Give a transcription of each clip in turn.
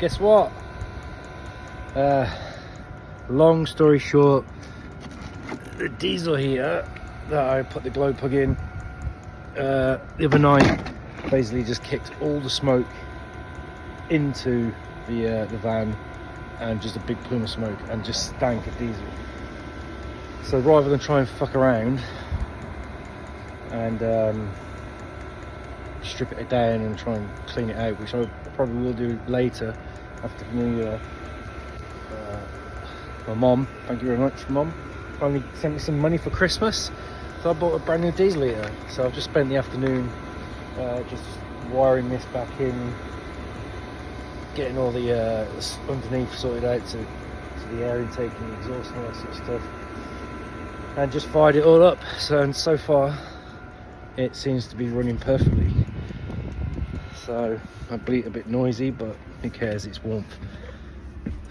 guess what? Long story short, the diesel heater that I put the glow plug in the other night basically just kicked all the smoke into the van, and just a big plume of smoke, and just stank of diesel. So rather than try and fuck around and strip it down and try and clean it out, which I probably will do later after the new year, my mum, thank you very much mum, finally sent me some money for Christmas, so I bought a brand new diesel heater. So I've just spent the afternoon just wiring this back in, getting all the underneath sorted out to the air intake and the exhaust and all that sort of stuff, and just fired it all up. So far it seems to be running perfectly. So I bleat a bit noisy, but who cares, it's warmth.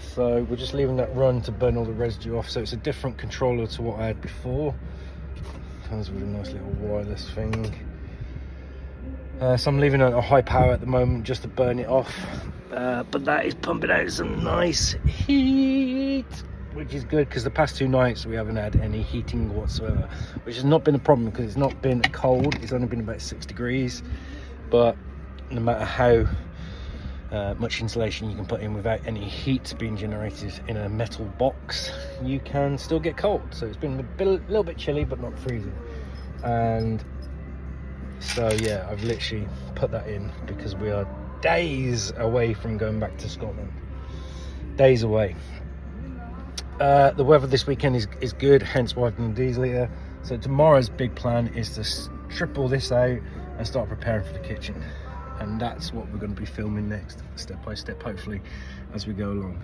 So we're just leaving that run to burn all the residue off. So it's a different controller to what I had before. Comes with a nice little wireless thing. So I'm leaving it at a high power at the moment just to burn it off. But that is pumping out some nice heat, which is good, because the past 2 nights we haven't had any heating whatsoever, which has not been a problem because it's not been cold. It's only been about 6 degrees. But no matter how much insulation you can put in without any heat being generated in a metal box, you can still get cold. So it's been a little bit chilly, but not freezing. And so yeah, I've literally put that in because we are days away from going back to Scotland. Days away. The weather this weekend is good, hence why I've done diesel heater. So tomorrow's big plan is to strip all this out and start preparing for the kitchen. And that's what we're going to be filming next, step by step, hopefully, as we go along.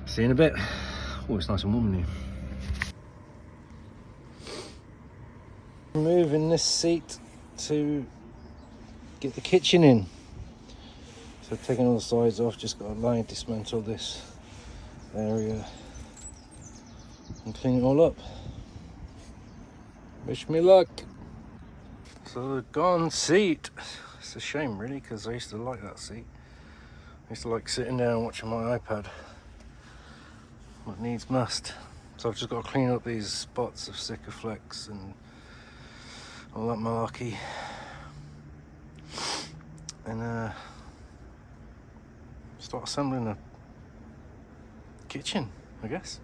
See you in a bit. Oh, it's nice and warm in here. Moving this seat to get the kitchen in. So taking all the sides off, just got to line, dismantle this area and clean it all up. Wish me luck. So the gone seat. It's a shame really, because I used to like that seat. I used to like sitting down and watching my iPad. What needs must. So I've just got to clean up these spots of Sikaflex and all that malarkey. And start assembling a kitchen, I guess.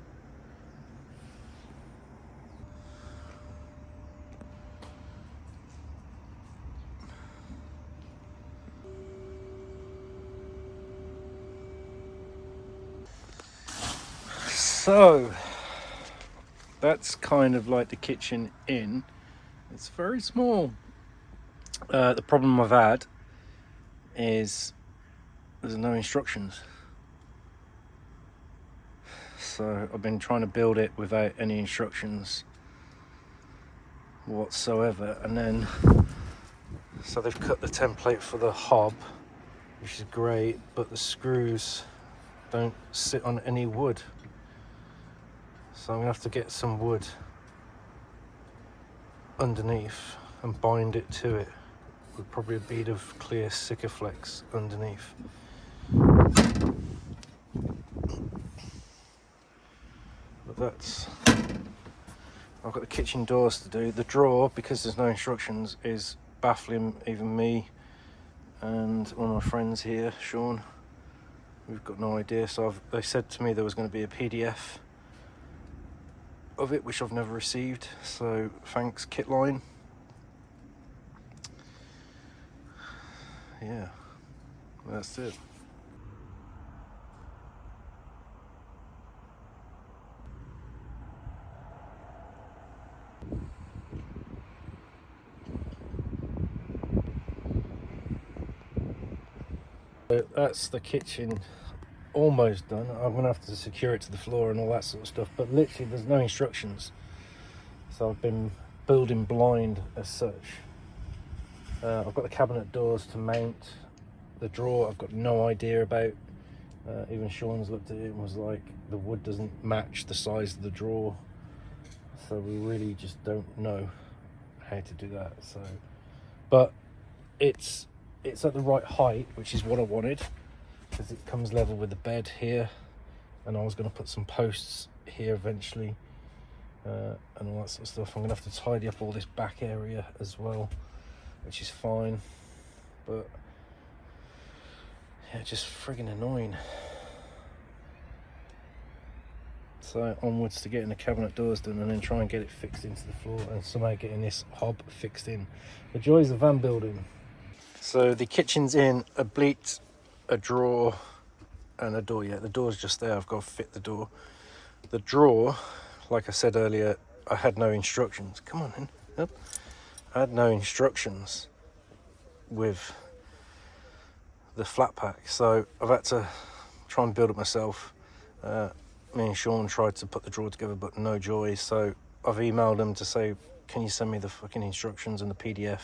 So that's kind of like the kitchen in. It's very small. The problem I've had is there's no instructions. So I've been trying to build it without any instructions whatsoever, and then so they've cut the template for the hob, which is great, but the screws don't sit on any wood. So I'm gonna have to get some wood underneath and bind it to it with probably a bead of clear Sikaflex underneath. But that's, I've got the kitchen doors to do. The drawer, because there's no instructions, is baffling even me and one of my friends here, Sean. We've got no idea. So they said to me there was going to be a PDF of it, which I've never received, so thanks Kitline. Yeah, that's it. So that's the kitchen almost done. I'm gonna have to secure it to the floor and all that sort of stuff, but literally there's no instructions, so I've been building blind as such. I've got the cabinet doors to mount. The drawer I've got no idea about. Even Sean's looked at it and was like, the wood doesn't match the size of the drawer, so we really just don't know how to do that. So, but it's at the right height, which is what I wanted. because it comes level with the bed here, and I was going to put some posts here eventually, and all that sort of stuff. I'm going to have to tidy up all this back area as well, which is fine, but yeah, just friggin' annoying. So onwards to getting the cabinet doors done, and then try and get it fixed into the floor, and somehow getting this hob fixed in. The joys of van building. So the kitchen's in, a bleat, a drawer, and a door. Yeah, the door's just there. I've got to fit the door. The drawer, like I said earlier, I had no instructions. Come on in. Yep. I had no instructions with the flat pack, so I've had to try and build it myself. Me and Sean tried to put the drawer together, but no joy. So I've emailed them to say, can you send me the fucking instructions and the PDF?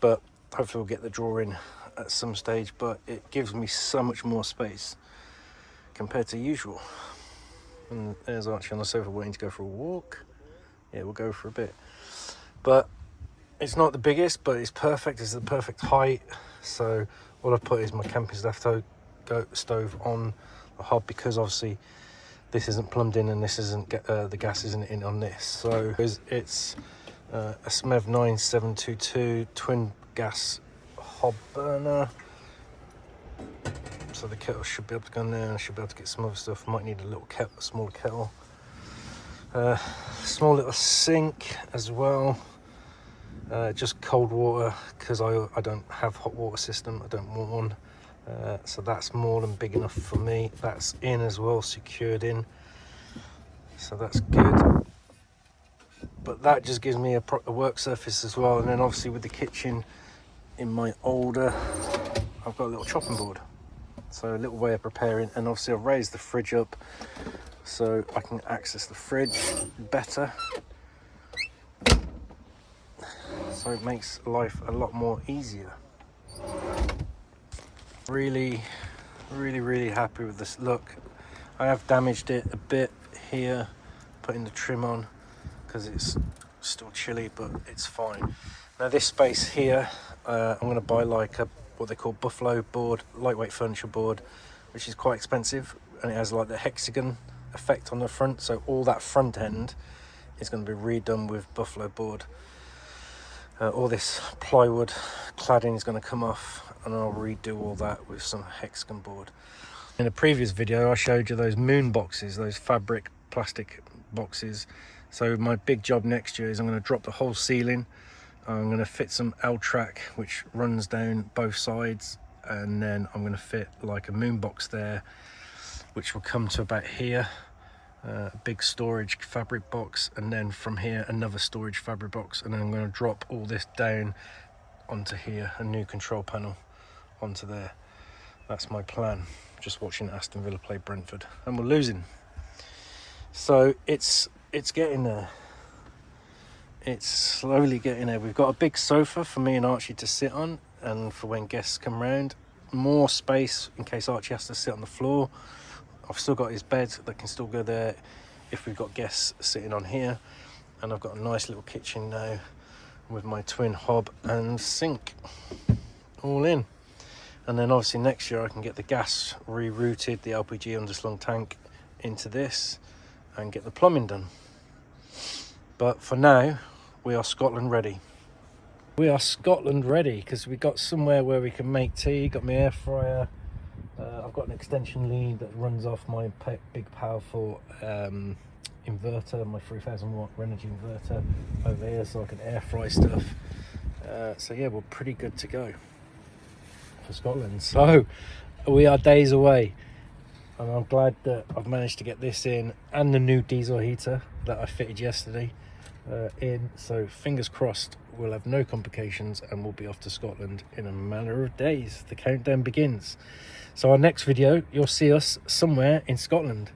But hopefully we'll get the drawer in at some stage. But it gives me so much more space compared to usual. And there's Archie on the sofa waiting to go for a walk. Yeah, we'll go for a bit. But it's not the biggest, but it's perfect. It's the perfect height. So all I've put is my camping stove on the hob, because obviously this isn't plumbed in, and this isn't the gas isn't in on this. So it's a SMEV 9722 twin gas hob burner. So the kettle should be able to go in there, and I should be able to get some other stuff. Might need a little kettle, a smaller kettle. Small little sink as well. Just cold water, because I don't have hot water system. I don't want one. So that's more than big enough for me. That's in as well, secured in, so that's good. But that just gives me a work surface as well. And then obviously with the kitchen in my older, I've got a little chopping board, so a little way of preparing. And obviously I've raised the fridge up so I can access the fridge better, so it makes life a lot more easier. Really happy with this look. I have damaged it a bit here, putting the trim on, because it's still chilly, but it's fine. Now this space here, I'm going to buy like what they call buffalo board, lightweight furniture board, which is quite expensive, and it has like the hexagon effect on the front, so all that front end is going to be redone with buffalo board. All this plywood cladding is going to come off, and I'll redo all that with some hexagon board. In a previous video I showed you those moon boxes, those fabric plastic boxes. So my big job next year is I'm going to drop the whole ceiling. I'm going to fit some L-track which runs down both sides, and then I'm going to fit like a moon box there, which will come to about here. A big storage fabric box, and then from here another storage fabric box, and then I'm going to drop all this down onto here, a new control panel onto there. That's my plan. Just watching Aston Villa play Brentford, and we're losing. So it's getting there. It's slowly getting there. We've got a big sofa for me and Archie to sit on, and for when guests come round, more space in case Archie has to sit on the floor. I've still got his bed that can still go there if we've got guests sitting on here. And I've got a nice little kitchen now with my twin hob and sink all in. And then obviously next year I can get the gas rerouted, the LPG underslung tank into this, and get the plumbing done. But for now, we are Scotland ready. We are Scotland ready because we got somewhere where we can make tea, got my air fryer. I've got an extension lead that runs off my big powerful inverter, my 3000 watt Renogy inverter over here, so I can air fry stuff. So yeah, we're pretty good to go for Scotland. So we are days away, and I'm glad that I've managed to get this in, and the new diesel heater that I fitted yesterday in. So fingers crossed we'll have no complications and we'll be off to Scotland in a matter of days. The countdown begins. So our next video, you'll see us somewhere in Scotland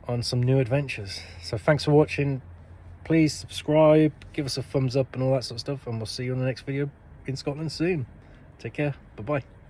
on some new adventures. So thanks for watching. Please subscribe, give us a thumbs up and all that sort of stuff, and we'll see you on the next video in Scotland soon. Take care. Bye bye.